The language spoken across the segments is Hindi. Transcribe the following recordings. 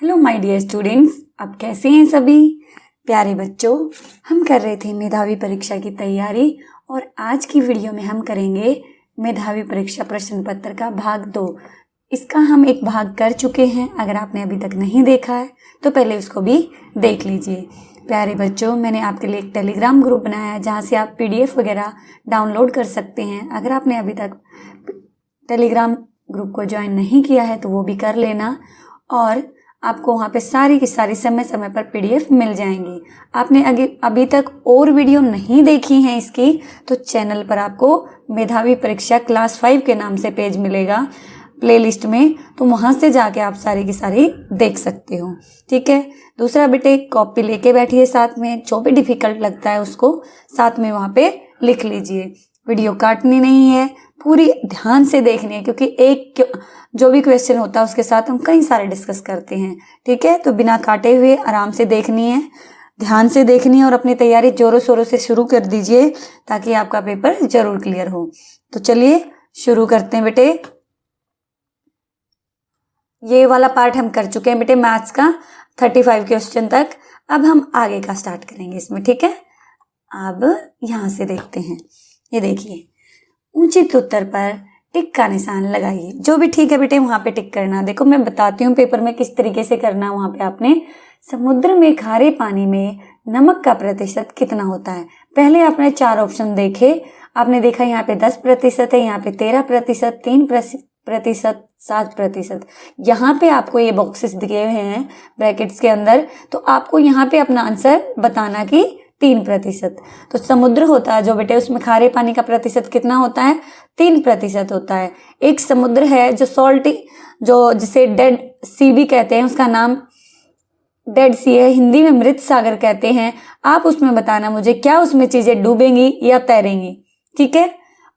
हेलो माय डियर स्टूडेंट्स, आप कैसे हैं सभी प्यारे बच्चों। हम कर रहे थे मेधावी परीक्षा की तैयारी और आज की वीडियो में हम करेंगे मेधावी परीक्षा प्रश्न पत्र का भाग 2। इसका हम एक भाग कर चुके हैं। अगर आपने अभी तक नहीं देखा है तो पहले उसको भी देख लीजिए। प्यारे बच्चों, मैंने आपके लिए एक टेलीग्राम ग्रुप बनाया है जहाँ से आप PDF वगैरह डाउनलोड कर सकते हैं। अगर आपने अभी तक टेलीग्राम ग्रुप को ज्वाइन नहीं किया है तो वो भी कर लेना और आपको वहाँ पे सारी की सारी समय समय पर PDF मिल जाएंगी। आपने अभी तक और वीडियो नहीं देखी हैं इसकी तो चैनल पर आपको मेधावी परीक्षा क्लास 5 के नाम से पेज मिलेगा प्लेलिस्ट में, तो वहाँ से जाके आप सारी की सारी देख सकते हो। ठीक है। दूसरा बेटे, कॉपी लेके बैठिए साथ में, जो भी डिफिकल्ट लगता है उसको साथ में वहाँ पे लिख लीजिए। वीडियो काटनी नहीं है, पूरी ध्यान से देखनी है, क्योंकि एक जो भी क्वेश्चन होता है उसके साथ हम कई सारे डिस्कस करते हैं। ठीक है, तो बिना काटे हुए आराम से देखनी है, ध्यान से देखनी है और अपनी तैयारी जोरों शोरों से शुरू कर दीजिए ताकि आपका पेपर जरूर क्लियर हो। तो चलिए शुरू करते हैं बेटे। ये वाला पार्ट हम कर चुके हैं बेटे, मैथ्स का 35 क्वेश्चन तक। अब हम आगे का स्टार्ट करेंगे इसमें। ठीक है, अब यहाँ से देखते हैं। ये देखिए, उचित उत्तर पर टिक का निशान लगाइए। जो भी ठीक है बेटे वहां पे टिक करना। देखो मैं बताती हूँ पेपर में किस तरीके से करना। वहां पे आपने समुद्र में खारे पानी में नमक का प्रतिशत कितना होता है। पहले आपने 4 ऑप्शन देखे, आपने देखा यहाँ पे 10% है, यहाँ पे 13%, 3%, 7%। यहाँ पे आपको ये बॉक्सेस दिए हुए हैं ब्रैकेट्स के अंदर, तो आपको यहाँ पे अपना आंसर बताना कि 3%। तो समुद्र होता है जो बेटे, उसमें खारे पानी का प्रतिशत कितना होता है, 3% होता है। एक समुद्र है जो सॉल्टी, जो जिसे डेड सी भी कहते हैं, उसका नाम डेड सी है, हिंदी में मृत सागर कहते हैं। आप उसमें बताना मुझे क्या उसमें चीजें डूबेंगी या तैरेंगी। ठीक है।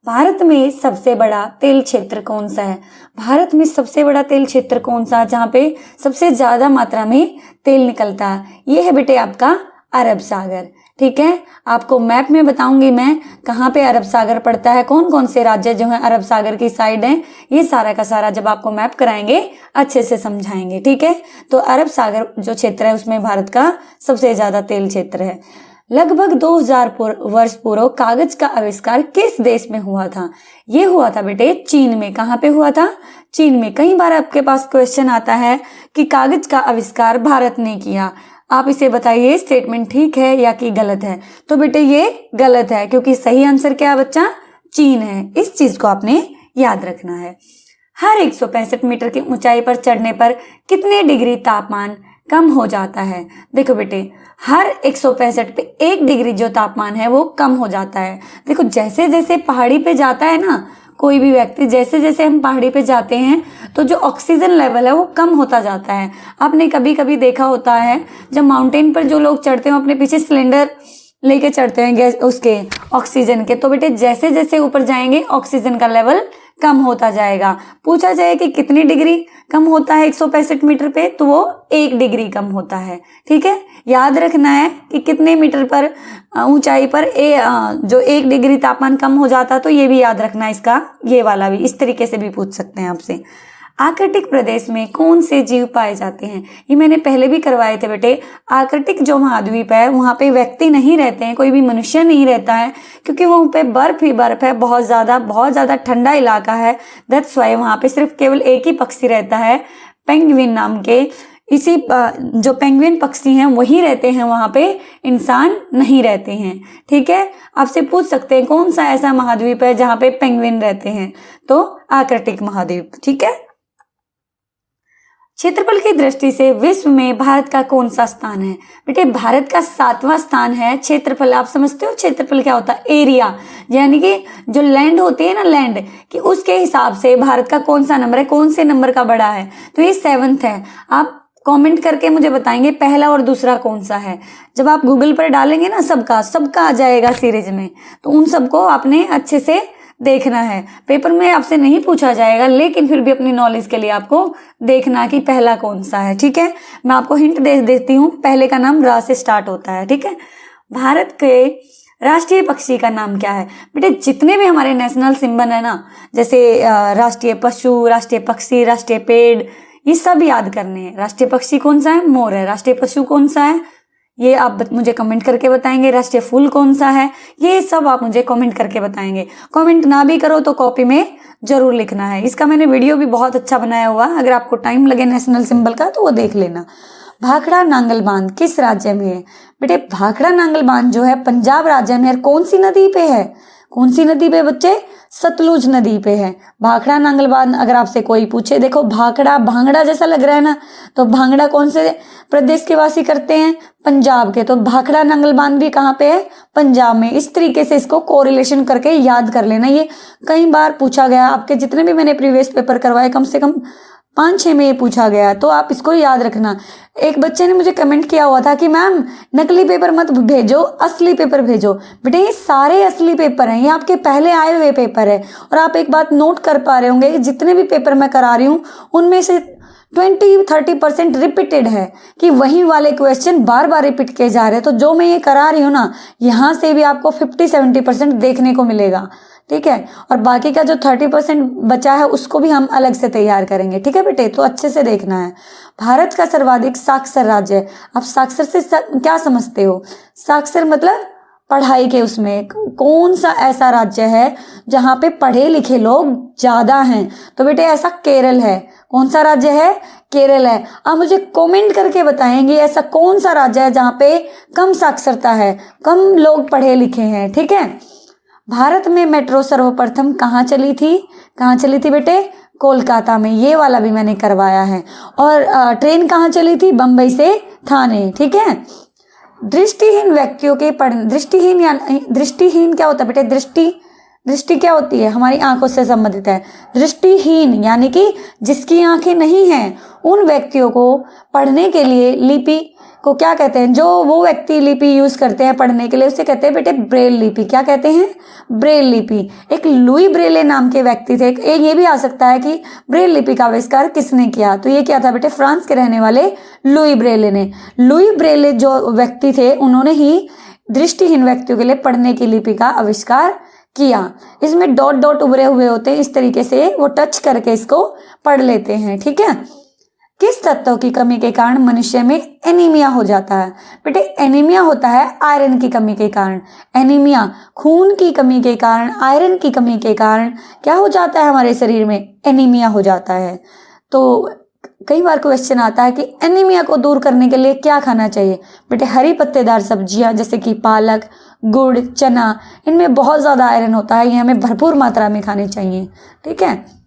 भारत में सबसे बड़ा तेल क्षेत्र कौन सा है। भारत में सबसे बड़ा तेल क्षेत्र कौन सा है जहाँ पे सबसे ज्यादा मात्रा में तेल निकलता है। ये है बेटे आपका अरब सागर। ठीक है, आपको मैप में बताऊंगी मैं कहाँ पे अरब सागर पड़ता है, कौन कौन से राज्य जो है अरब सागर की साइड हैं। ये सारा का सारा जब आपको मैप कराएंगे अच्छे से समझाएंगे। ठीक है, तो अरब सागर जो क्षेत्र है उसमें भारत का सबसे ज्यादा तेल क्षेत्र है। लगभग 2000 वर्ष पूर्व कागज का आविष्कार किस देश में हुआ था। ये हुआ था बेटे चीन में। कहाँ पे हुआ था, चीन में। कई बार आपके पास क्वेश्चन आता है कि कागज का आविष्कार भारत ने किया। आप इसे बताइए स्टेटमेंट ठीक है या कि गलत है। तो बेटे ये गलत है, क्योंकि सही आंसर क्या बच्चा, चीन है। इस चीज को आपने याद रखना है। हर 165 मीटर की ऊंचाई पर चढ़ने पर कितने डिग्री तापमान कम हो जाता है। देखो बेटे, हर 165 पे 1 डिग्री जो तापमान है वो कम हो जाता है। देखो जैसे जैसे पहाड़ी पे जाता है ना कोई भी व्यक्ति, जैसे जैसे हम पहाड़ी पे जाते हैं तो जो ऑक्सीजन लेवल है वो कम होता जाता है। आपने कभी कभी देखा होता है जब माउंटेन पर जो लोग चढ़ते हैं अपने पीछे सिलेंडर लेके चढ़ते हैं गैस उसके ऑक्सीजन के, तो बेटे जैसे जैसे ऊपर जाएंगे ऑक्सीजन का लेवल कम होता जाएगा। पूछा जाए कि कितनी डिग्री कम होता है 165 मीटर पे, तो वो 1 डिग्री कम होता है। ठीक है, याद रखना है कि कितने मीटर पर ऊंचाई पर जो 1 डिग्री तापमान कम हो जाता है, तो ये भी याद रखना है इसका। ये वाला भी इस तरीके से भी पूछ सकते हैं आपसे। आर्कटिक प्रदेश में कौन से जीव पाए जाते हैं। ये मैंने पहले भी करवाए थे बेटे। आर्कटिक जो महाद्वीप है वहां पे व्यक्ति नहीं रहते हैं, कोई भी मनुष्य नहीं रहता है, क्योंकि वहां पे बर्फ ही बर्फ है, बहुत ज्यादा ठंडा इलाका है। दैट्स व्हाई वहां पे सिर्फ केवल एक ही पक्षी रहता है, पेंगुइन नाम के। इसी जो पेंगुइन पक्षी हैं वही रहते हैं वहां पे, इंसान नहीं रहते हैं। ठीक है, आपसे पूछ सकते हैं कौन सा ऐसा महाद्वीप है जहां पे पेंगुइन रहते हैं, तो आर्कटिक महाद्वीप। ठीक है। क्षेत्रफल की दृष्टि से विश्व में भारत का कौन सा स्थान है। बेटे भारत का 7वां स्थान है। क्षेत्रफल आप समझते हो क्षेत्रफल क्या होता है, एरिया, यानी कि जो लैंड होती है ना, लैंड कि उसके हिसाब से भारत का कौन सा नंबर है, कौन से नंबर का बड़ा है, तो ये 7th है। आप कमेंट करके मुझे बताएंगे पहला और दूसरा कौन सा है। जब आप गूगल पर डालेंगे ना सबका आ जाएगा सीरीज में, तो उन सबको आपने अच्छे से देखना है। पेपर में आपसे नहीं पूछा जाएगा, लेकिन फिर भी अपनी नॉलेज के लिए आपको देखना कि पहला कौन सा है। ठीक है, मैं आपको हिंट दे देती हूँ। पहले का नाम रा से स्टार्ट होता है। ठीक है। भारत के राष्ट्रीय पक्षी का नाम क्या है। बेटे जितने भी हमारे नेशनल सिंबल है ना, जैसे राष्ट्रीय पशु, राष्ट्रीय पक्षी, राष्ट्रीय पेड़, ये सब याद करने हैं। राष्ट्रीय पक्षी कौन सा है? मोर है। राष्ट्रीय पशु कौन सा है? ये आप मुझे कमेंट करके बताएंगे। राष्ट्रीय फूल कौन सा है? ये सब आप मुझे कमेंट करके बताएंगे। कमेंट ना भी करो तो कॉपी में जरूर लिखना है। इसका मैंने वीडियो भी बहुत अच्छा बनाया हुआ, अगर आपको टाइम लगे नेशनल सिंबल का तो वो देख लेना। भाखड़ा नांगल बांध किस राज्य में है? बेटे भाखड़ा नांगल बांध जो है पंजाब राज्य में है। कौन सी नदी पे है? कौन सी नदी पे बच्चे? सतलुज नदी पे है भाखड़ा नांगल बांध। अगर आपसे कोई पूछे, देखो भाखड़ा भांगड़ा जैसा लग रहा है ना, तो भांगड़ा कौन से प्रदेश के वासी करते हैं? पंजाब के। तो भाखड़ा नांगल बांध भी कहाँ पे है? पंजाब में। इस तरीके से इसको कोरिलेशन करके याद कर लेना। ये कई बार पूछा गया, आपके जितने भी मैंने प्रीवियस पेपर करवाए कम से कम 5-6 में ये पूछा गया, तो आप इसको याद रखना। एक बच्चे ने मुझे कमेंट किया हुआ था कि मैम नकली पेपर मत भेजो, असली पेपर भेजो। बेटे ये सारे असली पेपर हैं, ये आपके पहले आए हुए पेपर है। और आप एक बात नोट कर पा रहे होंगे कि जितने भी पेपर मैं करा रही हूँ उनमें से 20-30% रिपीटेड है, कि वही वाले क्वेश्चन बार बार रिपीट किए जा रहे हैं। तो जो मैं ये करा रही हूँ ना, यहाँ से भी आपको 50-70% देखने को मिलेगा, ठीक है। और बाकी का जो 30% बचा है उसको भी हम अलग से तैयार करेंगे, ठीक है बेटे। तो अच्छे से देखना है। भारत का सर्वाधिक साक्षर राज्य है। आप साक्षर से क्या समझते हो? साक्षर मतलब पढ़ाई के उसमें कौन सा ऐसा राज्य है जहाँ पे पढ़े लिखे लोग ज्यादा हैं? तो बेटे ऐसा केरल है। कौन सा राज्य है? केरल है। आप मुझे कमेंट करके बताएंगे ऐसा कौन सा राज्य है जहाँ पे कम साक्षरता है, कम लोग पढ़े लिखे हैं, ठीक है। भारत में मेट्रो सर्वप्रथम कहाँ चली थी? कहाँ चली थी बेटे? कोलकाता में। ये वाला भी मैंने करवाया है। और ट्रेन कहाँ चली थी? बम्बई से थाने, ठीक है। दृष्टिहीन व्यक्तियों के दृष्टिहीन क्या होता है बेटे? दृष्टि क्या होती है? हमारी आंखों से संबंधित है। दृष्टिहीन यानी कि जिसकी आंखें नहीं हैं, उन व्यक्तियों को पढ़ने के लिए लिपि को क्या कहते हैं? जो वो व्यक्ति लिपि यूज करते हैं पढ़ने के लिए उसे कहते हैं बेटे ब्रेल लिपि। क्या कहते हैं? ब्रेल लिपि। एक लुई ब्रेले नाम के व्यक्ति थे। एक ये भी आ सकता है कि ब्रेल लिपि का आविष्कार किसने किया? तो ये क्या था बेटे? फ्रांस के रहने वाले लुई ब्रेले ने। लुई ब्रेले जो व्यक्ति थे उन्होंने ही दृष्टिहीन व्यक्तियों के लिए पढ़ने की लिपि का आविष्कार किया। इसमें डॉट डॉट उभरे हुए होते हैं, इस तरीके से वो टच करके इसको पढ़ लेते हैं, ठीक है। किस तत्व की कमी के कारण मनुष्य में एनीमिया हो जाता है? बेटे एनीमिया होता है आयरन की कमी के कारण। एनीमिया खून की कमी के कारण, आयरन की कमी के कारण क्या हो जाता है हमारे शरीर में? एनीमिया हो जाता है। तो कई बार क्वेश्चन आता है कि एनीमिया को दूर करने के लिए क्या खाना चाहिए? बेटे हरी पत्तेदार सब्जियां जैसे कि पालक, गुड़, चना, इनमें बहुत ज़्यादा आयरन होता है, ये हमें भरपूर मात्रा में खानी चाहिए, ठीक है।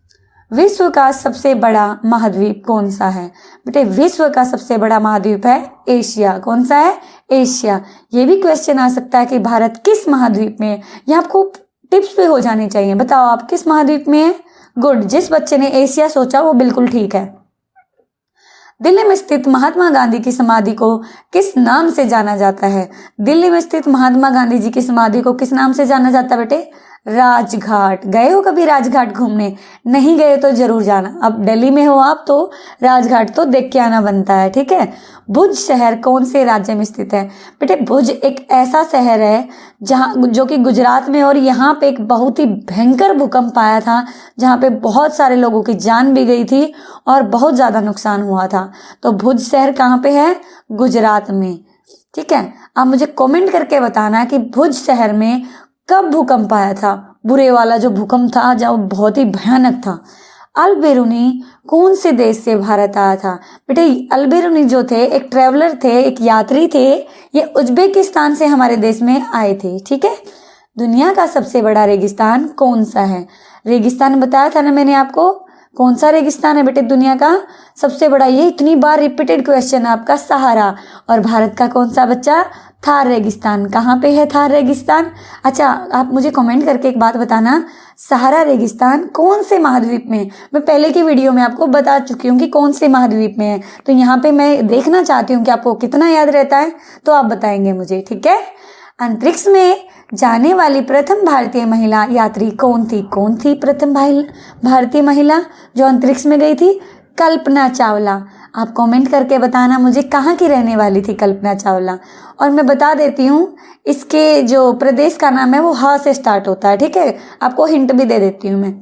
विश्व का सबसे बड़ा महाद्वीप कौन सा है? बेटे विश्व का सबसे बड़ा महाद्वीप है एशिया। कौन सा है? एशिया। ये भी क्वेश्चन आ सकता है कि भारत किस महाद्वीप में है? ये आपको टिप्स पे हो जाने चाहिए। बताओ आप किस महाद्वीप में है? गुड। जिस बच्चे ने एशिया सोचा वो बिल्कुल ठीक है। दिल्ली में स्थित महात्मा गांधी की समाधि को किस नाम से जाना जाता है? दिल्ली में स्थित महात्मा गांधी जी की समाधि को किस नाम से जाना जाता है बेटे? राजघाट। गए हो कभी राजघाट घूमने? नहीं गए तो जरूर जाना। अब दिल्ली में हो आप तो राजघाट तो देख के आना बनता है, ठीक है। भुज शहर कौन से राज्य में स्थित है? बेटे भुज एक ऐसा शहर है जहाँ जो कि गुजरात में, और यहाँ पे एक बहुत ही भयंकर भूकंप आया था जहाँ पे बहुत सारे लोगों की जान भी गई थी और बहुत ज़्यादा नुकसान हुआ था। तो भुज शहर कहाँ पे है? गुजरात में, ठीक है। आप मुझे कमेंट करके बताना कि भुज शहर में कब भूकंप आया था? बुरे वाला जो भूकंप था जो बहुत ही भयानक था। अल-बेरूनी कौन से देश से भारत आया था? बेटे अल-बेरूनी जो थे एक ट्रेवलर थे, एक यात्री थे। ये उज्बेकिस्तान से हमारे देश में आए थे, ठीक है। दुनिया का सबसे बड़ा रेगिस्तान कौन सा है? रेगिस्तान बताया था ना मैंने आपको। कौन सा रेगिस्तान है बेटे दुनिया का सबसे बड़ा? ये इतनी बार रिपीटेड क्वेश्चन है आपका। सहारा। और भारत का कौन सा बच्चा? थार रेगिस्तान। कहाँ पे है थार रेगिस्तान? अच्छा आप मुझे कमेंट करके एक बात बताना, सहारा रेगिस्तान कौन से महाद्वीप में है? मैं पहले की वीडियो में आपको बता चुकी हूँ कि कौन से महाद्वीप में है। तो यहाँ पे मैं देखना चाहती हूँ कि आपको कितना याद रहता है, तो आप बताएंगे मुझे, ठीक है। अंतरिक्ष में जाने वाली प्रथम भारतीय महिला यात्री कौन थी? कौन थी प्रथम भारतीय महिला जो अंतरिक्ष में गई थी? कल्पना चावला। आप कमेंट करके बताना मुझे कहाँ की रहने वाली थी कल्पना चावला। और मैं बता देती हूँ इसके जो प्रदेश का नाम है वो ह से स्टार्ट होता है, ठीक है। आपको हिंट भी दे देती हूँ मैं।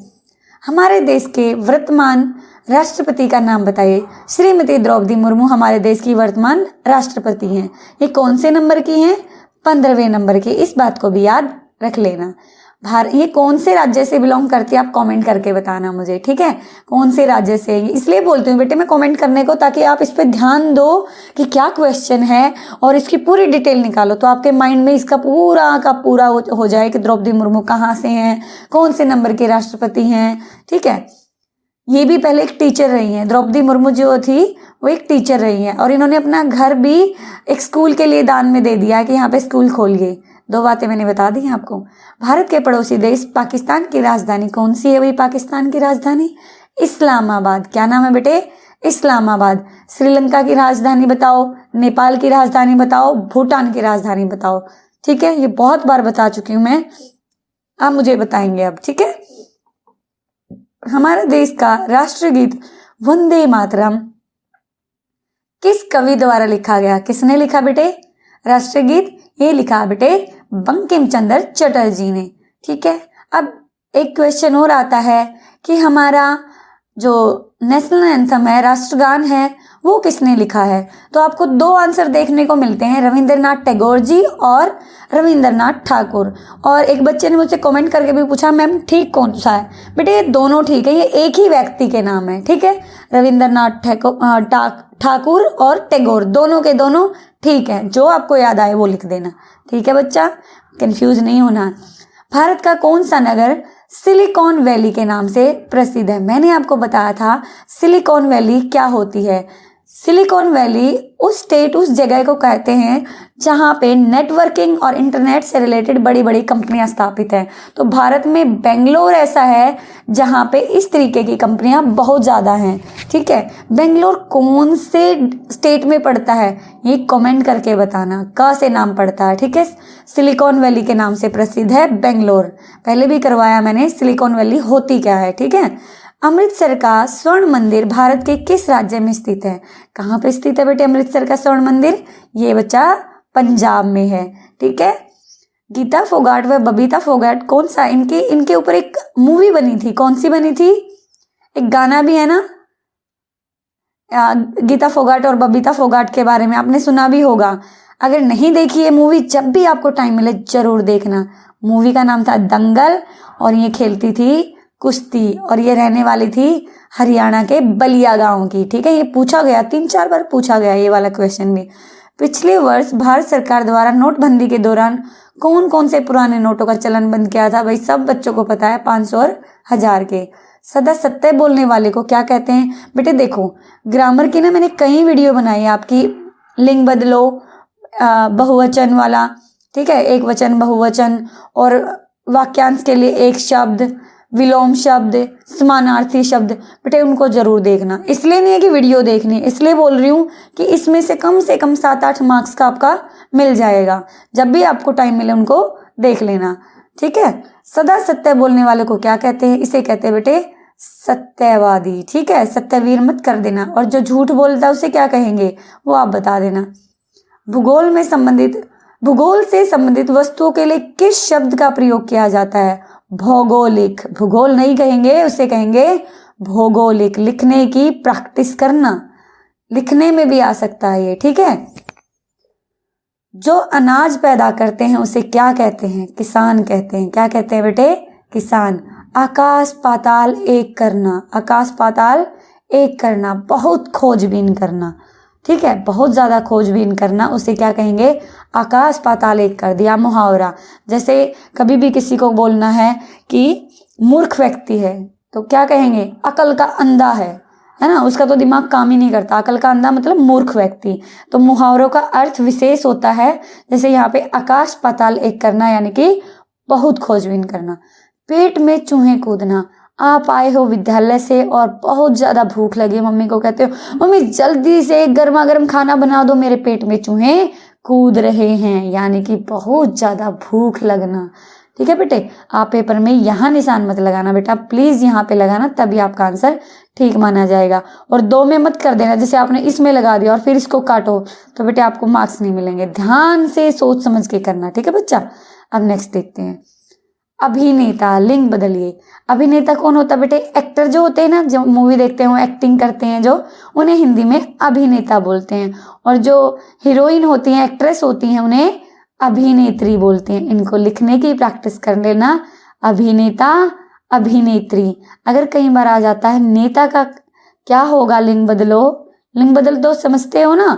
हमारे देश के वर्तमान राष्ट्रपति का नाम बताइए। श्रीमती द्रौपदी मुर्मू हमारे देश की वर्तमान राष्ट्रपति हैं। ये कौन से नंबर की हैं? 15वें नंबर की। इस बात को भी याद रख लेना। ये कौन से राज्य से बिलोंग करती है, आप कमेंट करके बताना मुझे, ठीक है। कौन से राज्य से, इसलिए बोलती हूँ बेटे मैं कमेंट करने को, ताकि आप इस पे ध्यान दो कि क्या क्वेश्चन है और इसकी पूरी डिटेल निकालो, तो आपके माइंड में इसका पूरा का पूरा हो जाए कि द्रौपदी मुर्मू कहाँ से हैं, कौन से नंबर के राष्ट्रपति हैं, ठीक है। ये भी पहले एक टीचर रही हैं। द्रौपदी मुर्मू जो थी वो एक टीचर रही हैं और इन्होंने अपना घर भी एक स्कूल के लिए दान में दे दिया है कि यहाँ पे स्कूल खोलिए। 2 बातें मैंने बता दी आपको। भारत के पड़ोसी देश पाकिस्तान की राजधानी कौन सी है? भाई पाकिस्तान की राजधानी इस्लामाबाद। क्या नाम है बेटे? इस्लामाबाद। श्रीलंका की राजधानी बताओ, नेपाल की राजधानी बताओ, भूटान की राजधानी बताओ, ठीक है। ये बहुत बार बता चुकी हूँ मैं, आप मुझे बताएंगे अब, ठीक है। हमारे देश का राष्ट्रगीत वंदे मातरम किस कवि द्वारा लिखा गया? किसने लिखा बेटे राष्ट्रगीत? ये लिखा बेटे बंकिम चंद्र चटर्जी ने, ठीक है। अब एक क्वेश्चन और आता है कि हमारा जो नेशनल एंथम है, राष्ट्रगान है, वो किसने लिखा है? तो आपको 2 आंसर देखने को मिलते हैं, रविंद्रनाथ टैगोर जी और रविंद्रनाथ ठाकुर। और एक बच्चे ने मुझसे कमेंट करके भी पूछा मैम ठीक कौन सा है? बेटे ये दोनों ठीक है, ये एक ही व्यक्ति के नाम है, ठीक है। रविंद्रनाथ ठाकुर और टैगोर दोनों के दोनों ठीक है। जो आपको याद आए वो लिख देना, ठीक है बच्चा, कंफ्यूज नहीं होना। भारत का कौन सा नगर सिलिकॉन वैली के नाम से प्रसिद्ध है? मैंने आपको बताया था सिलिकॉन वैली क्या होती है। सिलिकॉन वैली उस स्टेट, उस जगह को कहते हैं जहाँ पे नेटवर्किंग और इंटरनेट से रिलेटेड बड़ी बड़ी कंपनियां स्थापित हैं। तो भारत में बेंगलोर ऐसा है जहाँ पे इस तरीके की कंपनियां बहुत ज़्यादा हैं, ठीक है। बेंगलोर कौन से स्टेट में पड़ता है ये कमेंट करके बताना, का से नाम पड़ता है, ठीक है। सिलिकॉन वैली के नाम से प्रसिद्ध है बेंगलोर। पहले भी करवाया मैंने, सिलिकॉन वैली होती क्या है, ठीक है। अमृतसर का स्वर्ण मंदिर भारत के किस राज्य में स्थित है? कहाँ पे स्थित है बेटे अमृतसर का स्वर्ण मंदिर? ये बच्चा पंजाब में है, ठीक है। गीता फोगाट व बबीता फोगाट कौन सा, इनके ऊपर एक मूवी बनी थी, कौन सी बनी थी? एक गाना भी है ना, गीता फोगाट और बबीता फोगाट के बारे में आपने सुना भी होगा। अगर नहीं देखी है मूवी, जब भी आपको टाइम मिले जरूर देखना। मूवी का नाम था दंगल और ये खेलती थी कुश्ती और ये रहने वाली थी हरियाणा के बलिया गांव की, ठीक है। ये पूछा गया, 3-4 बार पूछा गया ये वाला क्वेश्चन भी। पिछले वर्ष भारत सरकार द्वारा नोटबंदी के दौरान कौन कौन से पुराने नोटों का चलन बंद किया था? भाई सब बच्चों को पता है, 500 और 1000 के। सदा सत्य बोलने वाले को क्या कहते हैं? बेटे देखो ग्रामर की ना मैंने कई वीडियो बनाई है आपकी, लिंग बदलो, बहुवचन वाला, ठीक है, एक वचन बहुवचन, और वाक्यांश के लिए एक शब्द, विलोम शब्द, समानार्थी शब्द, बेटे उनको जरूर देखना। इसलिए नहीं है कि वीडियो देखनी, इसलिए बोल रही हूँ कि इसमें से कम 7-8 मार्क्स का आपका मिल जाएगा। जब भी आपको टाइम मिले उनको देख लेना, ठीक है। सदा सत्य बोलने वाले को क्या कहते हैं? इसे कहते हैं बेटे सत्यवादी, ठीक है। सत्यवीर मत कर देना। और जो झूठ बोलता है उसे क्या कहेंगे वो आप बता देना। भूगोल से संबंधित वस्तुओं के लिए किस शब्द का प्रयोग किया जाता है? भौगोलिक। भूगोल नहीं कहेंगे, उसे कहेंगे भौगोलिक। लिखने की प्रैक्टिस करना, लिखने में भी आ सकता है ये, ठीक है। जो अनाज पैदा करते हैं उसे क्या कहते हैं? किसान कहते हैं। क्या कहते हैं बेटे? किसान। आकाश पाताल एक करना, आकाश पाताल एक करना, बहुत खोजबीन करना, ठीक है, बहुत ज्यादा खोजबीन करना, उसे क्या कहेंगे? आकाश पाताल एक कर दिया। मुहावरा, जैसे कभी भी किसी को बोलना है कि मूर्ख व्यक्ति है तो क्या कहेंगे? अकल का अंधा है ना, उसका तो दिमाग काम ही नहीं करता। अकल का अंधा मतलब मूर्ख व्यक्ति। तो मुहावरों का अर्थ विशेष होता है, जैसे यहाँ पे आकाश पाताल एक करना यानी कि बहुत खोजबीन करना। पेट में चूहे कूदना, आप आए हो विद्यालय से और बहुत ज्यादा भूख लगी, मम्मी को कहते हो मम्मी जल्दी से गर्मा गर्म खाना बना दो, मेरे पेट में चूहे कूद रहे हैं, यानी कि बहुत ज्यादा भूख लगना, ठीक है बेटे। आप पेपर में यहाँ निशान मत लगाना बेटा, प्लीज यहाँ पे लगाना, तभी आपका आंसर ठीक माना जाएगा। और 2 में मत कर देना, जैसे आपने इसमें लगा दिया और फिर इसको काटो तो बेटे आपको मार्क्स नहीं मिलेंगे। ध्यान से सोच समझ के करना, ठीक है बच्चा। अब नेक्स्ट देखते हैं। अभिनेता, लिंग बदलिए। अभिनेता कौन होता है बेटे? एक्टर जो होते हैं ना, जो मूवी देखते हो, एक्टिंग करते हैं जो, उन्हें हिंदी में अभिनेता बोलते हैं। और जो हीरोइन होती हैं, एक्ट्रेस होती हैं, उन्हें अभिनेत्री बोलते हैं। इनको लिखने की प्रैक्टिस कर लेना। अभिनेता, अभिनेत्री। अगर कई बार आ जाता है नेता का क्या होगा, लिंग बदलो, लिंग बदल दो, समझते हो ना?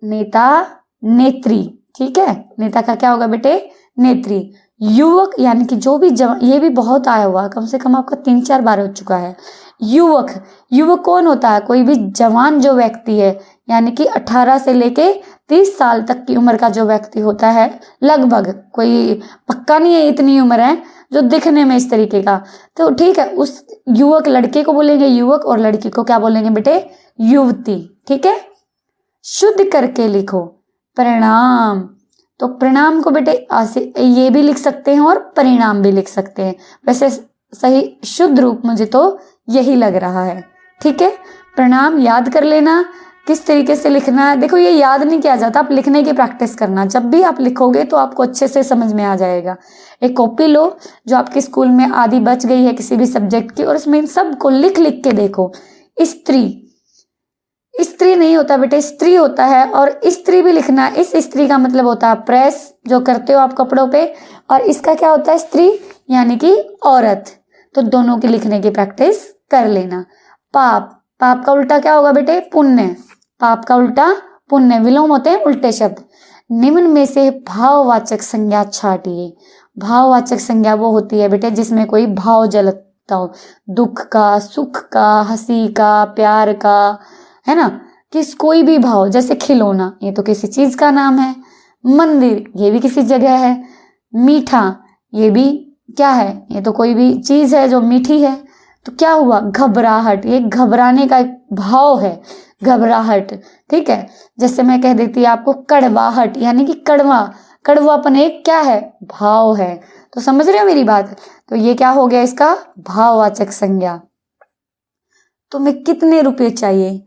नेता, नेत्री। ठीक है, नेता का क्या होगा बेटे? नेत्री। युवक यानी कि जो भी ये भी बहुत आया हुआ, कम से कम आपका 3-4 बार हो चुका है। युवक, युवक कौन होता है? कोई भी जवान जो व्यक्ति है, यानी कि 18 से लेके 30 साल तक की उम्र का जो व्यक्ति होता है, लगभग, कोई पक्का नहीं है इतनी उम्र है, जो दिखने में इस तरीके का, तो ठीक है, उस युवक, लड़के को बोलेंगे युवक और लड़की को क्या बोलेंगे बेटे? युवती। ठीक है, शुद्ध करके लिखो प्रणाम। तो प्रणाम को बेटे ये भी लिख सकते हैं और परिणाम भी लिख सकते हैं। वैसे सही शुद्ध रूप मुझे तो यही लग रहा है। ठीक है, प्रणाम याद कर लेना किस तरीके से लिखना है। देखो, ये याद नहीं किया जाता, आप लिखने की प्रैक्टिस करना। जब भी आप लिखोगे तो आपको अच्छे से समझ में आ जाएगा। एक कॉपी लो जो आपके स्कूल में आधी बच गई है किसी भी सब्जेक्ट की, और उसमें इन सबको लिख लिख के देखो। स्त्री, स्त्री नहीं होता बेटे, स्त्री होता है। और स्त्री भी लिखना। इस स्त्री का मतलब होता है प्रेस, जो करते हो आप कपड़ों पे, और इसका क्या होता है? स्त्री यानी कि औरत। तो दोनों की लिखने की प्रैक्टिस कर लेना। पाप, पाप का उल्टा क्या होगा बेटे? पुण्य। पाप का उल्टा पुण्य। विलोम होते हैं उल्टे शब्द। निम्न में से भाववाचक संज्ञा छाटिए। भाववाचक संज्ञा वो होती है बेटे जिसमें कोई भाव झलकता हो, दुख का, सुख का, हंसी का, प्यार का, है ना, किस कोई भी भाव। जैसे खिलौना, ये तो किसी चीज का नाम है। मंदिर, ये भी किसी जगह है। मीठा, ये भी क्या है? ये तो कोई भी चीज है जो मीठी है। तो क्या हुआ? घबराहट, ये घबराने का एक भाव है, घबराहट। ठीक है, जैसे मैं कह देती आपको कड़वाहट, यानी कि कड़वा, कड़वापन एक क्या है? भाव है। तो समझ रहे हो मेरी बात? तो ये क्या हो गया इसका? भाववाचक संज्ञा। तुम्हें कितने रुपए चाहिए?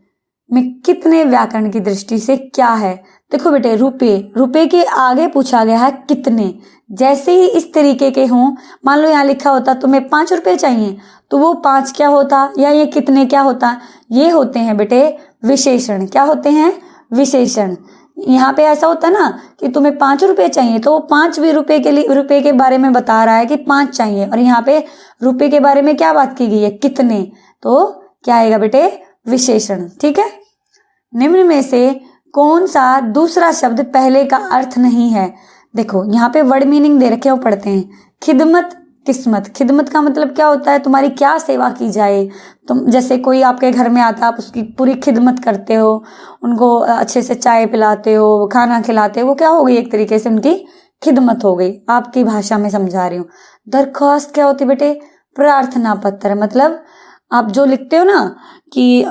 में कितने व्याकरण की दृष्टि से क्या है? देखो बेटे, रुपए, रुपए के आगे पूछा गया है कितने। जैसे ही इस तरीके के हों, मान लो यहाँ लिखा होता तुम्हें 5 रुपए चाहिए, तो वो 5 क्या होता, या ये कितने क्या होता? ये होते हैं बेटे विशेषण। क्या होते हैं? विशेषण। यहाँ पे ऐसा होता है ना कि तुम्हें 5 रुपए चाहिए, तो वो 5 भी रुपए के लिए, रुपए के बारे में बता रहा है कि 5 चाहिए, और यहाँ पे रुपए के बारे में क्या बात की गई है? कितने। तो क्या आएगा बेटे? विशेषण। ठीक है, निम्न में से कौन सा दूसरा शब्द पहले का अर्थ नहीं है? देखो यहाँ पे वर्ड मीनिंग दे रखे हो, पढ़ते हैं। खिदमत, किस्मत। खिदमत का मतलब क्या होता है? तुम्हारी क्या सेवा की जाए। तुम जैसे कोई आपके घर में आता है, आप उसकी पूरी खिदमत करते हो, उनको अच्छे से चाय पिलाते हो, खाना खिलाते हो, वो क्या हो गई? एक तरीके से उनकी खिदमत हो गई। आपकी भाषा में समझा रही हूँ। दरख्वास्त क्या होती बेटे? प्रार्थना पत्र। मतलब आप जो लिखते हो ना कि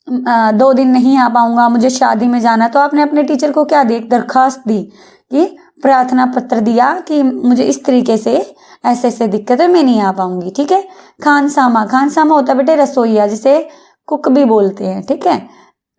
2 दिन नहीं आ पाऊंगा, मुझे शादी में जाना, तो आपने अपने टीचर को क्या दी? एक दरखास्त दी, कि प्रार्थना पत्र दिया कि मुझे इस तरीके से ऐसे ऐसे दिक्कत है, मैं नहीं आ पाऊंगी। ठीक है, खानसामा, खानसामा होता है बेटे रसोईया, जिसे कुक भी बोलते हैं। ठीक है,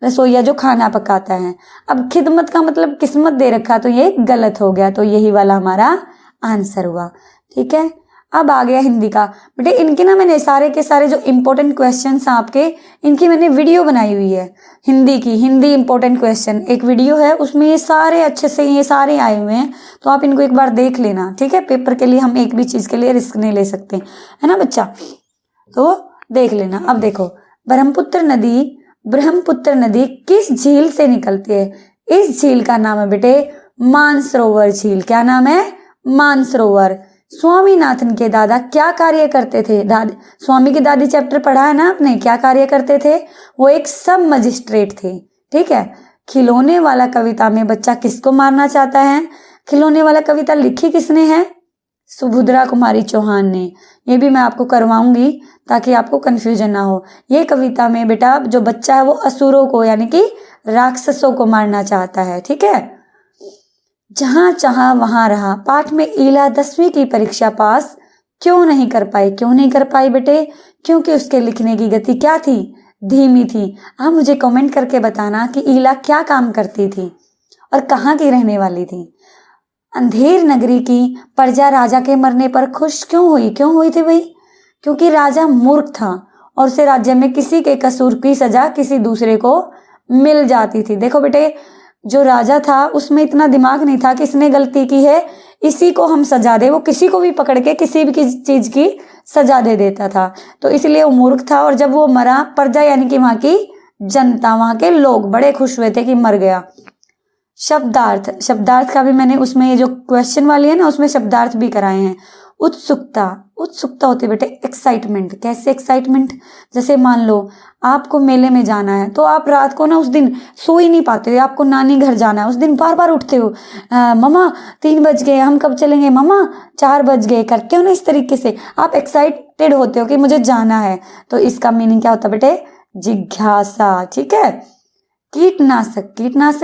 रसोईया जो खाना पकाता है। अब खिदमत का मतलब किस्मत दे रखा, तो ये गलत हो गया, तो यही वाला हमारा आंसर हुआ। ठीक है, अब आ गया हिंदी का। बेटे इनके ना मैंने सारे के सारे जो इंपॉर्टेंट क्वेश्चंस हैं आपके, इनकी मैंने वीडियो बनाई हुई है हिंदी की। हिंदी इंपॉर्टेंट क्वेश्चन एक वीडियो है, उसमें ये सारे अच्छे से ये सारे आए हुए हैं, तो आप इनको एक बार देख लेना। ठीक है, पेपर के लिए हम एक भी चीज के लिए रिस्क नहीं ले सकते, है ना बच्चा? तो देख लेना। अब देखो, ब्रह्मपुत्र नदी किस झील से निकलती है? इस झील का नाम है बेटे मानसरोवर झील। क्या नाम है? मानसरोवर। स्वामीनाथन के दादा क्या कार्य करते थे? स्वामी की दादी चैप्टर पढ़ा है ना आपने? क्या कार्य करते थे? वो एक सब मजिस्ट्रेट थे। ठीक है, खिलौने वाला कविता में बच्चा किसको मारना चाहता है? खिलौने वाला कविता लिखी किसने है? सुभद्रा कुमारी चौहान ने। ये भी मैं आपको करवाऊंगी ताकि आपको कंफ्यूजन ना हो। ये कविता में बेटा जो बच्चा है वो असुरों को यानी कि राक्षसों को मारना चाहता है। ठीक है, जहां चाहा वहां रहा। पाठ में ईला 10वीं की परीक्षा पास क्यों नहीं कर पाई? क्यों नहीं कर पाई बेटे? क्योंकि उसके लिखने की गति क्या थी? धीमी थी। आप मुझे कमेंट करके बताना कि ईला क्या काम करती थी और कहाँ की रहने वाली थी। अंधेर नगरी की प्रजा राजा के मरने पर खुश क्यों हुई थी भाई? क्योंकि राजा मूर्ख था और उसे राज्य में किसी के कसूर की सजा किसी दूसरे को मिल जाती थी। देखो बेटे, जो राजा था उसमें इतना दिमाग नहीं था कि इसने गलती की है इसी को हम सजा दे, वो किसी को भी पकड़ के किसी भी चीज की सजा दे देता था। तो इसलिए वो मूर्ख था और जब वो मरा, प्रजा यानी कि वहां की जनता, वहां के लोग बड़े खुश हुए थे कि मर गया। शब्दार्थ का भी मैंने उसमें ये जो क्वेश्चन वाली है ना उसमें शब्दार्थ भी कराए हैं। उत्सुकता होती है बेटे एक्साइटमेंट। कैसे एक्साइटमेंट? जैसे मान लो आपको मेले में जाना है तो आप रात को ना उस दिन सो ही नहीं पाते हो, आपको नानी घर जाना है, उस दिन बार बार उठते हो, मम्मा 3 बज गए, हम कब चलेंगे, मम्मा 4 बज गए, करते हो ना इस तरीके से। आप एक्साइटेड होते हो कि मुझे जाना है। तो इसका मीनिंग क्या होता है बेटे? जिज्ञासा। ठीक है। कीटनाशक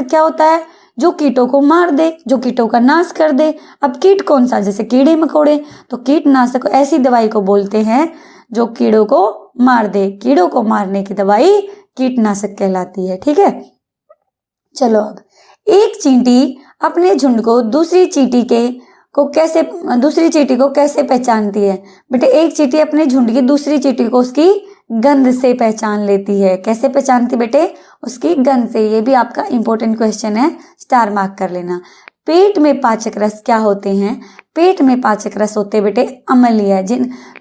क्या होता है? जो कीटों को मार दे, जो कीटों का नाश कर दे। अब कीट कौन सा? जैसे कीड़े मकोड़े। तो कीटनाशक ऐसी दवाई को बोलते हैं जो कीड़ों को मार दे। कीड़ों को मारने की दवाई कीटनाशक कहलाती है। ठीक है। चलो, अब एक चींटी अपने झुंड को दूसरी चींटी को कैसे पहचानती है? बेटे, एक चींटी अपने झुंड की दूसरी चींटी को उसकी गंध से पहचान लेती है। कैसे पहचानती बेटे? उसकी गंध से। ये भी आपका इंपॉर्टेंट क्वेश्चन है, स्टार मार्क कर लेना। पेट में पाचक रस क्या होते हैं? पेट में पाचक रस होते बेटे अम्लीय,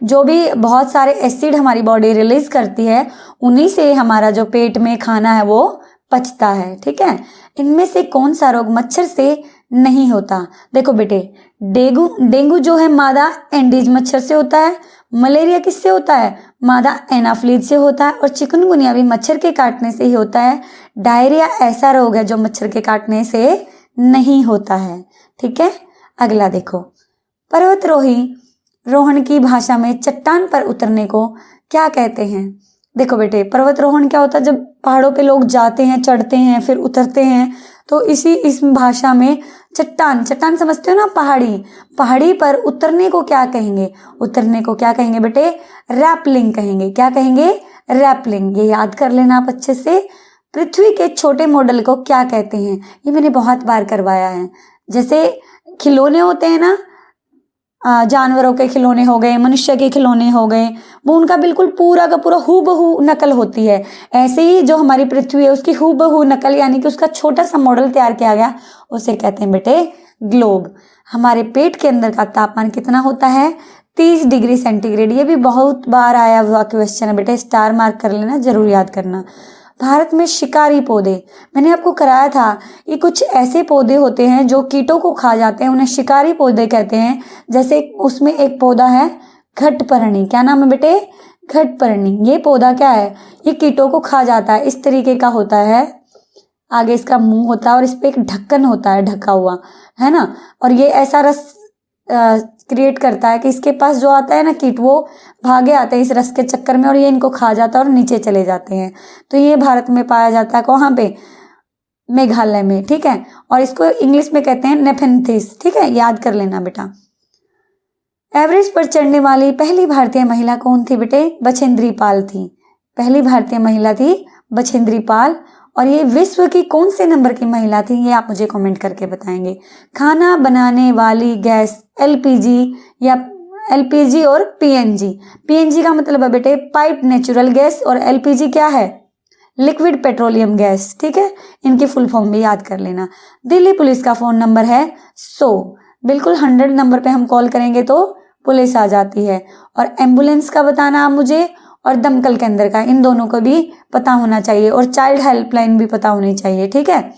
जो भी बहुत सारे एसिड हमारी बॉडी रिलीज करती है उन्हीं से हमारा जो पेट में खाना है वो पचता है। ठीक है। इनमें से कौन सा रोग मच्छर से नहीं होता? देखो बेटे, डेंगू जो है मादा एंडीज मच्छर से होता है। मलेरिया किससे होता है? मादा एनाफ्लीज से होता है। और चिकनगुनिया भी मच्छर के काटने से ही होता है। डायरिया ऐसा रोग है जो मच्छर के काटने से नहीं होता है। ठीक है। अगला देखो, पर्वतारोहण की भाषा में चट्टान पर उतरने को क्या कहते हैं? देखो बेटे, पर्वतारोहण क्या होता है? जब पहाड़ों पे लोग जाते हैं, चढ़ते हैं, फिर उतरते हैं, तो इस भाषा में चट्टान समझते हो ना? पहाड़ी पर उतरने को क्या कहेंगे? उतरने को क्या कहेंगे बेटे? रैपलिंग कहेंगे। क्या कहेंगे? रैपलिंग। ये याद कर लेना आप अच्छे से। पृथ्वी के छोटे मॉडल को क्या कहते हैं? ये मैंने बहुत बार करवाया है। जैसे खिलौने होते हैं ना, जानवरों के खिलौने हो गए, मनुष्य के खिलौने हो गए, वो उनका बिल्कुल पूरा का पूरा हूबहू नकल होती है। ऐसे ही जो हमारी पृथ्वी है उसकी हूबहू नकल यानी कि उसका छोटा सा मॉडल तैयार किया गया, उसे कहते हैं बेटे ग्लोब। हमारे पेट के अंदर का तापमान कितना होता है? 30 डिग्री सेंटीग्रेड। ये भी बहुत बार आया हुआ क्वेश्चन है बेटे, स्टार मार्क कर लेना, जरूर याद करना। भारत में शिकारी पौधे, मैंने आपको कराया था, ये कुछ ऐसे पौधे होते हैं जो कीटों को खा जाते हैं, उन्हें शिकारी पौधे कहते हैं। जैसे उसमें एक पौधा है घटपर्णी। क्या नाम है बेटे? घटपर्णी। ये पौधा क्या है? ये कीटों को खा जाता है। इस तरीके का होता है, आगे इसका मुंह होता है और इस पे एक ढक्कन होता है ढका हुआ, है ना। और ये ऐसा रस क्रिएट करता है कि इसके पास जो आता है ना कीट, वो भागे आते हैं इस रस के चक्कर में और ये इनको खा जाता है और नीचे चले जाते हैं। तो ये भारत में पाया जाता है। कहाँ पे? मेघालय में। ठीक है। और इसको इंग्लिश में कहते हैं नेफेंथिस। ठीक है, याद कर लेना बेटा। एवरेस्ट पर चढ़ने वाली पहली भारतीय महिला कौन थी बेटे? बछेंद्री पाल थी। पहली भारतीय महिला थी बछेंद्री पाल। और ये विश्व की कौन से नंबर की महिला थी, ये आप मुझे कमेंट करके बताएंगे। खाना बनाने वाली गैस एलपीजी या एलपीजी और पीएनजी। पीएनजी का मतलब है बेटे पाइप नेचुरल गैस और एलपीजी क्या है? Liquid petroleum gas. ठीक है, इनकी फुल फॉर्म भी याद कर लेना। दिल्ली पुलिस का फोन नंबर है 100। बिल्कुल 100 नंबर पे हम कॉल करेंगे तो पुलिस आ जाती है। और एम्बुलेंस का बताना आप मुझे, और दमकल के अंदर का, इन दोनों को भी पता होना चाहिए। और चाइल्ड हेल्पलाइन भी पता होनी चाहिए। ठीक है,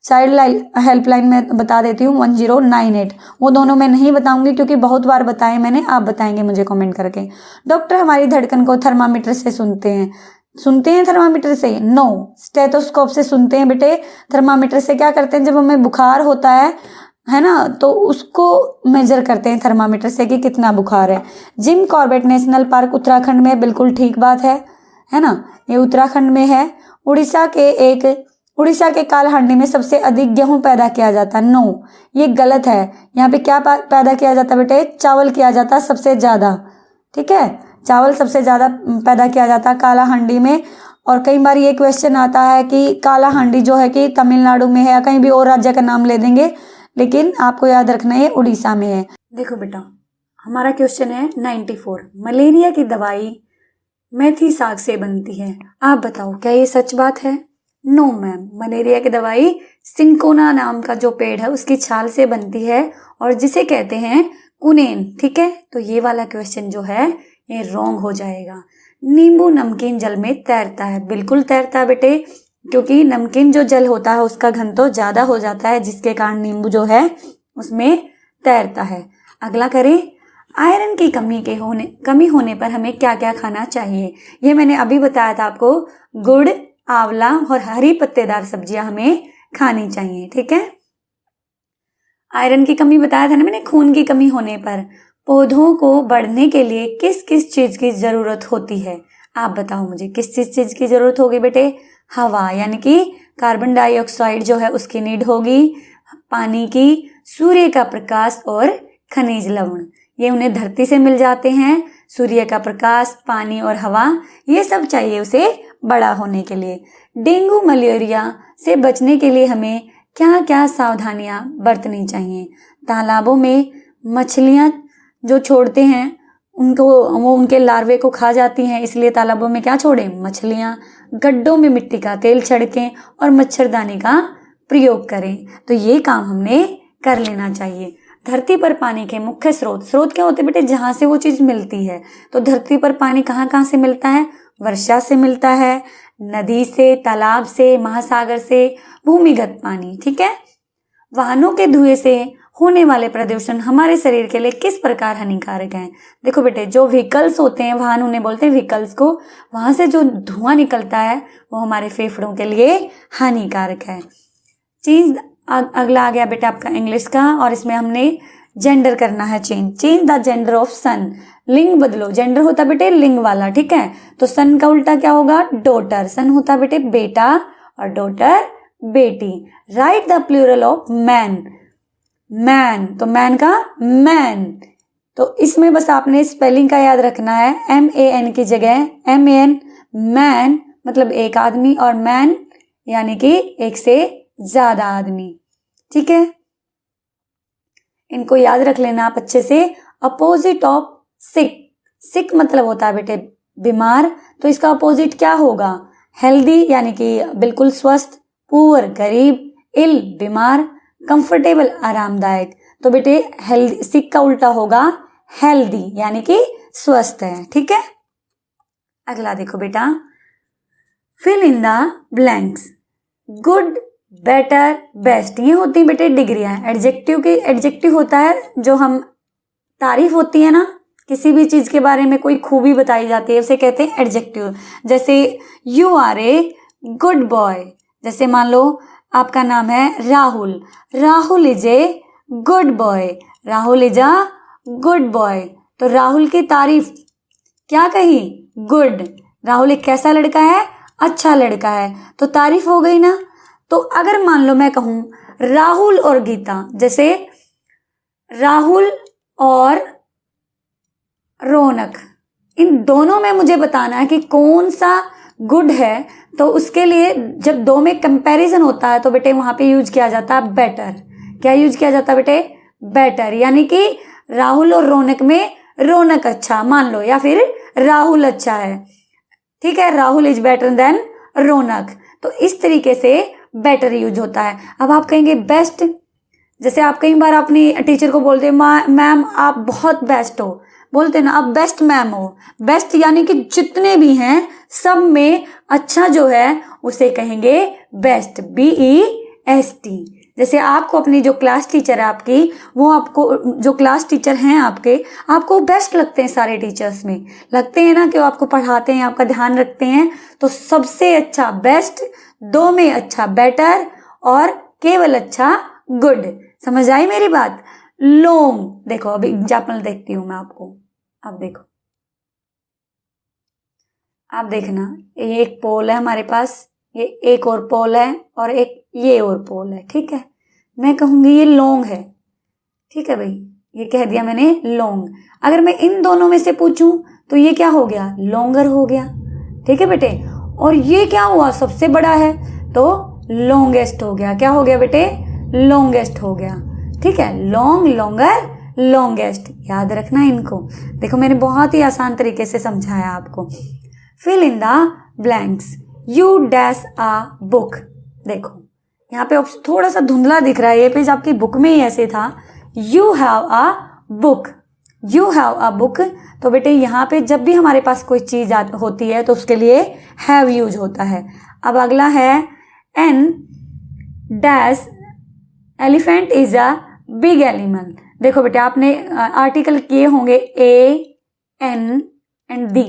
चाइल्ड हेल्पलाइन में बता देती हूँ 1098। वो दोनों मैं नहीं बताऊंगी क्योंकि बहुत बार बताए मैंने, आप बताएंगे मुझे कमेंट करके। डॉक्टर हमारी धड़कन को थर्मामीटर से सुनते हैं थर्मामीटर से? नो, स्टेथोस्कोप से सुनते हैं बेटे। थर्मामीटर से क्या करते हैं? जब हमें बुखार होता है ना, तो उसको मेजर करते हैं थर्मामीटर से कि कितना बुखार है। Jim Corbett national park Uttarakhand में, बिल्कुल ठीक बात है ना, ये उत्तराखंड में है। उड़ीसा के कालहांडी में सबसे अधिक गेहूं पैदा किया जाता है। नो, ये गलत है। यहाँ पे क्या पैदा किया जाता बेटे? चावल किया जाता है सबसे ज्यादा। ठीक है, चावल सबसे ज्यादा पैदा किया जाता है कालाहांडी में। और कई बार ये क्वेश्चन आता है कि कालाहांडी जो है कि तमिलनाडु में है या कहीं भी और राज्य का नाम ले देंगे, लेकिन आपको याद रखना है उड़ीसा में है। देखो बेटा, हमारा क्वेश्चन है 94, मलेरिया की दवाई मेथी साग से बनती है। आप बताओ क्या ये सच बात है? नो मैम, मलेरिया की दवाई सिंकोना नाम का जो पेड़ है उसकी छाल से बनती है और जिसे कहते हैं कुनेन। ठीक है, तो ये वाला क्वेश्चन जो है ये रॉन्ग हो जाएगा। नींबू नमकीन जल में तैरता है, बिल्कुल तैरता है बेटे, क्योंकि नमकीन जो जल होता है उसका घन तो ज्यादा हो जाता है, जिसके कारण नींबू जो है उसमें तैरता है। अगला करें, आयरन की कमी होने पर हमें क्या क्या खाना चाहिए? ये मैंने अभी बताया था आपको, गुड़, आंवला और हरी पत्तेदार सब्जियां हमें खानी चाहिए। ठीक है, आयरन की कमी बताया था ना मैंने, खून की कमी होने पर पौधों को बढ़ने के लिए किस किस चीज की जरूरत होती है? आप बताओ मुझे, किस चीज की जरूरत होगी बेटे? हवा, यानी कि कार्बन डाइऑक्साइड जो है उसकी नीड होगी, पानी की, सूर्य का प्रकाश और खनिज लवण, ये उन्हें धरती से मिल जाते हैं। सूर्य का प्रकाश, पानी और हवा, ये सब चाहिए उसे बड़ा होने के लिए। डेंगू मलेरिया से बचने के लिए हमें क्या क्या सावधानियां बरतनी चाहिए? तालाबों में मछलियां जो छोड़ते हैं वो उनके लार्वे को खा जाती हैं, इसलिए तालाबों में क्या छोड़ें? मछलियां। गड्ढों में मिट्टी का तेल छिड़कें और मच्छरदानी का प्रयोग करें। तो ये काम हमने कर लेना चाहिए। धरती पर पानी के मुख्य स्रोत क्या होते हैं बेटे? जहां से वो चीज मिलती है। तो धरती पर पानी कहाँ कहाँ से मिलता है? वर्षा से मिलता है, नदी से, तालाब से, महासागर से, भूमिगत पानी। ठीक है, वाहनों के धुएं से होने वाले प्रदूषण हमारे शरीर के लिए किस प्रकार हानिकारक हैं? देखो बेटे, जो व्हीकल्स होते हैं, वाहन उन्हें बोलते हैं व्हीकल्स को, वहां से जो धुआं निकलता है वो हमारे फेफड़ों के लिए हानिकारक है। चीज अगला आ गया बेटा आपका इंग्लिश का, और इसमें हमने जेंडर करना है चेंज द जेंडर ऑफ सन। लिंग बदलो, जेंडर होता बेटे लिंग वाला। ठीक है, तो सन का उल्टा क्या होगा? डॉटर। सन होता बेटे बेटा और डॉटर बेटी। Write the plural of man. Man, तो मैन का मैन। तो इसमें बस आपने स्पेलिंग का याद रखना है, MAN की जगह MAN। मैन मतलब एक आदमी और मैन यानी कि एक से ज्यादा आदमी। ठीक है, इनको याद रख लेना आप अच्छे से। अपोजिट ऑफ सिक, सिक मतलब होता है बेटे बीमार, तो इसका अपोजिट क्या होगा? हेल्दी यानी कि बिल्कुल स्वस्थ, पुअर गरीब, इल बीमार, कंफर्टेबल आरामदायक। तो बेटे हेल्दी, सिक का उल्टा होगा हेल्दी यानी कि स्वस्थ है। ठीक है, अगला देखो बेटा, fill in the blanks. Good, better, best, ये होती है बेटे डिग्रियां। एडजेक्टिव होता है जो हम तारीफ होती है ना, किसी भी चीज के बारे में कोई खूबी बताई जाती है, उसे कहते हैं एडजेक्टिव। जैसे you are a good boy, जैसे मान लो आपका नाम है Rahul, Rahul is a good boy, Rahul is a good boy. तो राहुल की तारीफ क्या कही? गुड। राहुल एक कैसा लड़का है? अच्छा लड़का है, तो तारीफ हो गई ना। तो अगर मान लो मैं कहूं राहुल और गीता, जैसे राहुल और रौनक, इन दोनों में मुझे बताना है कि कौन सा गुड है, तो उसके लिए जब दो में कंपैरिजन होता है तो बेटे वहां पे यूज किया जाता है बेटर। क्या यूज किया जाता है बेटे? बेटर, यानी कि राहुल और रौनक में रौनक अच्छा मान लो, या फिर राहुल अच्छा है। ठीक है, राहुल इज बेटर देन रौनक, तो इस तरीके से बेटर यूज होता है। अब आप कहेंगे बेस्ट, जैसे आप कई बार अपनी टीचर को बोलते हैं मैम आप बहुत बेस्ट हो, बोलते हैं ना आप बेस्ट मैम हो। बेस्ट यानी कि जितने भी हैं सब में अच्छा जो है उसे कहेंगे बेस्ट, BEST। जैसे आपको अपनी जो क्लास टीचर है आपकी, वो आपको जो क्लास टीचर हैं आपको बेस्ट लगते हैं सारे टीचर्स में, लगते हैं ना कि वो आपको पढ़ाते हैं, आपका ध्यान रखते हैं, तो सबसे अच्छा बेस्ट, दो में अच्छा बेटर और केवल अच्छा गुड। समझ आई मेरी बात? लॉन्ग, देखो अभी एग्जाम्पल देखती हूं मैं आपको। अब देखो, आप देखना, ये एक पोल है हमारे पास, ये एक और पोल है और एक ये और पोल है। ठीक है, मैं कहूंगी ये लॉन्ग है। ठीक है भाई, ये कह दिया मैंने लॉन्ग। अगर मैं इन दोनों में से पूछूं तो ये क्या हो गया? लॉन्गर हो गया। ठीक है बेटे, और ये क्या हुआ? सबसे बड़ा है तो लॉन्गेस्ट हो गया। क्या हो गया बेटे? लॉन्गेस्ट हो गया। ठीक है, लॉन्ग, लॉन्गर, लॉन्गेस्ट, याद रखना इनको। देखो मैंने बहुत ही आसान तरीके से समझाया आपको। Fill in the blanks, you dash a book. देखो यहाँ पे ऑप्शन थोड़ा सा धुंधला दिख रहा है, ये पेज आपकी बुक में ही ऐसे था, you have a book, you have a book. तो बेटे यहाँ पे जब भी हमारे पास कोई चीज होती है तो उसके लिए हैव यूज होता है। अब अगला है an dash elephant is a big animal. देखो बेटे आपने आर्टिकल किए होंगे a, an and the.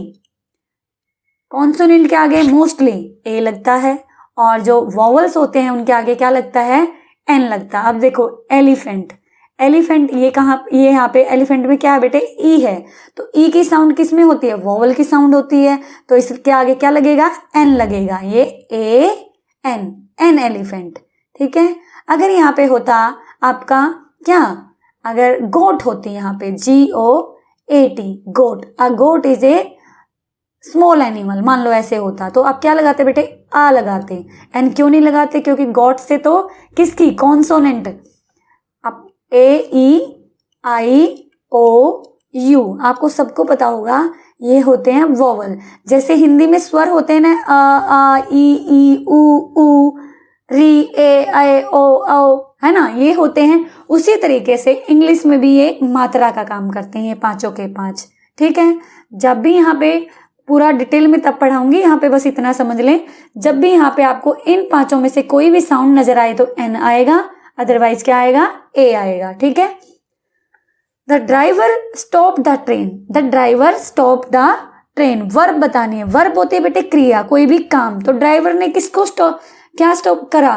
Consonant के आगे मोस्टली ए लगता है और जो वॉवल्स होते हैं उनके आगे क्या लगता है, एन लगता है। अब देखो एलिफेंट, एलिफेंट ये कहाँ, ये यहाँ पे एलिफेंट में क्या है बेटे, ई है। तो ई की साउंड किस में होती है, वॉवल की साउंड होती है, तो इसके आगे क्या लगेगा, एन लगेगा। ये ए एन, एन एलिफेंट, ठीक है। अगर यहाँ पे होता आपका क्या, अगर गोट होती यहाँ पे GOAT, goat, a goat is a small animal, मान लो ऐसे होता, तो आप क्या लगाते बेटे, आ लगाते। एन क्यों नहीं लगाते, क्योंकि गॉड से तो किसकी, कॉन्सोनेंट। अब AEIOU आपको सबको पता होगा, ये होते हैं वॉवल। जैसे हिंदी में स्वर होते हैं ना, आ ई ई उ ऊ, री ए ऐ ओ औ, है ना, ये होते हैं। उसी तरीके से इंग्लिश में भी ये मात्रा का काम करते हैं, ये पांचों के पांच, ठीक है। जब भी यहाँ पे पूरा डिटेल में तब पढ़ाऊंगी, यहाँ पे बस इतना समझ लें, जब भी यहाँ पे आपको इन पांचों में से कोई भी साउंड नजर आए तो एन आएगा, अदरवाइज क्या आएगा, ए आएगा, ठीक है। The driver stop the train, the driver stop the train, verb बतानी है। वर्ब होती है बेटे क्रिया, कोई भी काम। तो ड्राइवर ने किसको स्टॉप, क्या स्टॉप करा,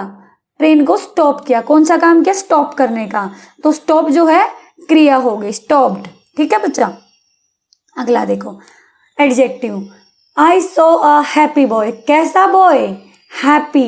ट्रेन को स्टॉप किया। कौन सा काम किया, स्टॉप करने का। तो स्टॉप जो है क्रिया हो गई, स्टॉप्ड, ठीक है बच्चा। अगला देखो adjective, I saw a happy boy, कैसा बॉय, हैप्पी।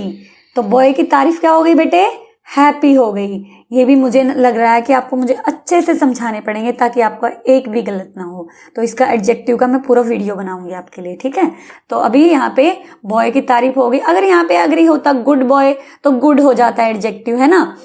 तो बॉय की तारीफ क्या हो गई बेटे, हैप्पी हो गई। ये भी मुझे लग रहा है कि आपको मुझे अच्छे से समझाने पड़ेंगे ताकि आपका एक भी गलत ना हो। तो इसका एडजेक्टिव का मैं पूरा वीडियो बनाऊंगी आपके लिए, ठीक है। तो अभी यहाँ पे बॉय की तारीफ हो गई। अगर यहाँ पे अग्री होता गुड बॉय तो गुड हो जाता है एडजेक्टिव, है ना।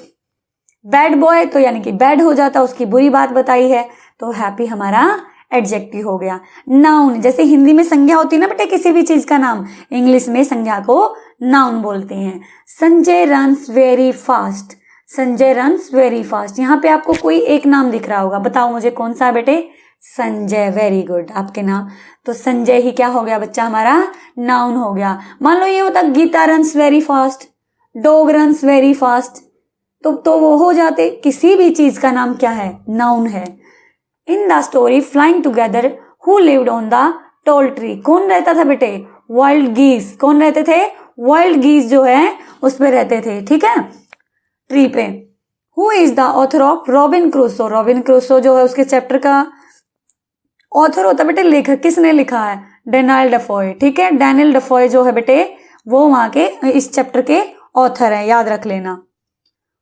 बैड बॉय तो यानी कि बैड हो जाता, उसकी बुरी बात बताई है, तो हैप्पी हमारा एडजेक्टिव हो गया। नाउन, जैसे हिंदी में संज्ञा होती है ना बेटे किसी भी चीज का नाम, इंग्लिश में संज्ञा को नाउन बोलते हैं। Sanjay runs very fast, Sanjay runs very fast. यहाँ पे आपको कोई एक नाम दिख रहा होगा, बताओ मुझे कौन सा है बेटे, संजय, वेरी गुड, आपके नाम। तो संजय ही क्या हो गया बच्चा, हमारा नाउन हो गया। मान लो ये होता Gita runs very fast, dog runs very fast, तो वो हो जाते, किसी भी चीज का नाम क्या है, नाउन है। In the story flying together who lived on the tall tree, कौन रहता था बेटे, वाइल्ड गीज। कौन रहते थे, वाइल्ड गीज जो है उस पे रहते थे, ठीक है, ट्री पे। Who is the author of robin Crusoe, robin Crusoe जो है उसके चैप्टर का ऑथर होता है बेटे, लेखक किसने लिखा है, डेनियल डेफॉय, ठीक है। डेनियल डेफॉय जो है बेटे वो वहां के इस चैप्टर के ऑथर है, याद रख लेना।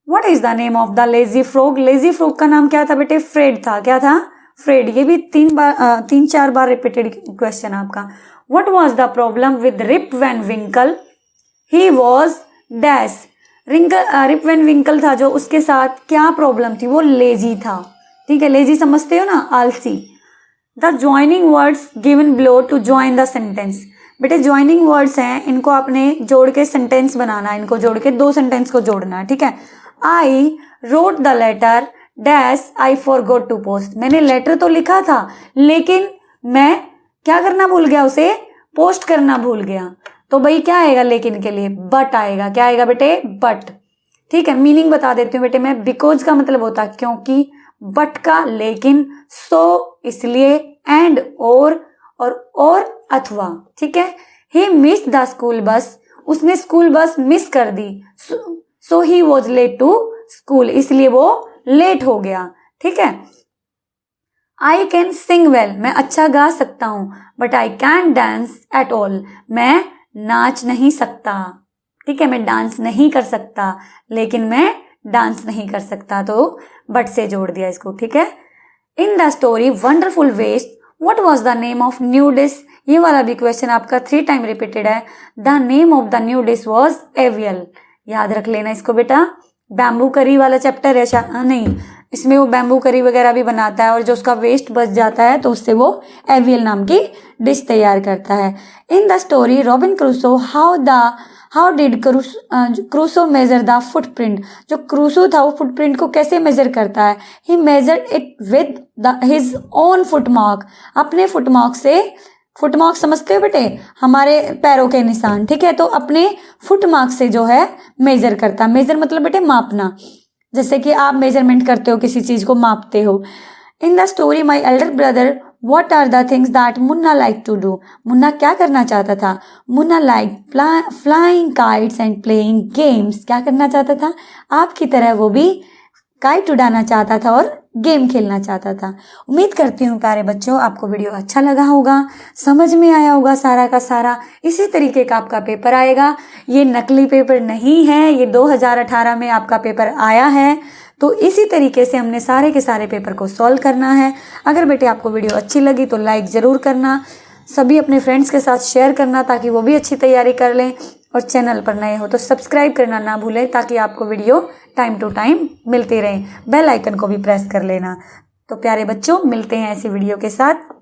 What is the name of the lazy frog? lazy frog का नाम क्या था बेटे, फ्रेड था। क्या था, फ्रेड। ये भी 3-4 बार रिपीटेड क्वेश्चन आपका। What was the problem with Rip Van Winkle? He was dash. Rip Van Winkle था जो, उसके साथ क्या प्रॉब्लम थी, वो लेजी था, ठीक है। लेजी समझते हो ना, आलसी। The joining words given below to join the sentence, बेटे ज्वाइनिंग वर्ड्स हैं, इनको आपने जोड़ के सेंटेंस बनाना, इनको जोड़ के 2 सेंटेंस को जोड़ना है, ठीक है। I wrote the letter dash I forgot to post, मैंने लेटर तो लिखा था लेकिन मैं क्या करना भूल गया, उसे पोस्ट करना भूल गया। तो भाई क्या आएगा लेकिन के लिए, बट आएगा। क्या आएगा बेटे, बट, ठीक है। मीनिंग बता देती हूँ बेटे मैं, बिकॉज का मतलब होता है क्योंकि, बट का लेकिन, सो इसलिए, एंड और अथवा, ठीक है। He missed the school bus, उसने स्कूल बस मिस कर दी। So he was late to school, इसलिए वो लेट हो गया, ठीक है। आई कैन सिंग वेल, मैं अच्छा गा सकता हूं, but I can dance at all, मैं नाच नहीं सकता, ठीक है, मैं डांस नहीं कर सकता, लेकिन मैं डांस नहीं कर सकता, तो बट से जोड़ दिया इसको, ठीक है। In the story wonderful waste, what was the name of new dish, ये वाला भी क्वेश्चन आपका 3 टाइम रिपीटेड है। The name of the new dish was aviyal, याद रख लेना इसको बेटा, बैम्बू करी वाला चैप्टर है नहीं, इसमें वो बैम्बू करी वगैरह भी बनाता है और जो उसका वेस्ट बच जाता है तो उससे वो एवियल नाम की डिश तैयार करता है। In the story Robin Crusoe how did Crusoe measure the footprint, जो क्रूसो था वो फुटप्रिंट को कैसे मेजर करता है, he measure it with his own footmark, अपने फुटमार्क से, फुटमार्क समझते हो बेटे, हमारे पैरों के निशान, ठीक है, तो अपने फुटमार्क से जो है मेजर करता, मेजर मतलब बेटे मापना, जैसे कि आप मेजरमेंट करते हो, किसी चीज को मापते हो। In the story my elder brother what are the things that Munna like to do, Munna क्या करना चाहता था, Munna like flying kites and playing games, क्या करना चाहता था, आपकी तरह वो भी काइट उड़ाना चाहता था और गेम खेलना चाहता था। उम्मीद करती हूँ प्यारे बच्चों आपको वीडियो अच्छा लगा होगा, समझ में आया होगा सारा का सारा। इसी तरीके का आपका पेपर आएगा, ये नकली पेपर नहीं है, ये 2018 में आपका पेपर आया है, तो इसी तरीके से हमने सारे के सारे पेपर को सॉल्व करना है। अगर बेटे आपको वीडियो अच्छी लगी तो लाइक ज़रूर करना, सभी अपने फ्रेंड्स के साथ शेयर करना ताकि वो भी अच्छी तैयारी कर लें, और चैनल पर नए हो तो सब्सक्राइब करना ना भूलें ताकि आपको वीडियो टाइम टू टाइम मिलती रहे। बेल आइकन को भी प्रेस कर लेना। तो प्यारे बच्चों मिलते हैं ऐसी वीडियो के साथ।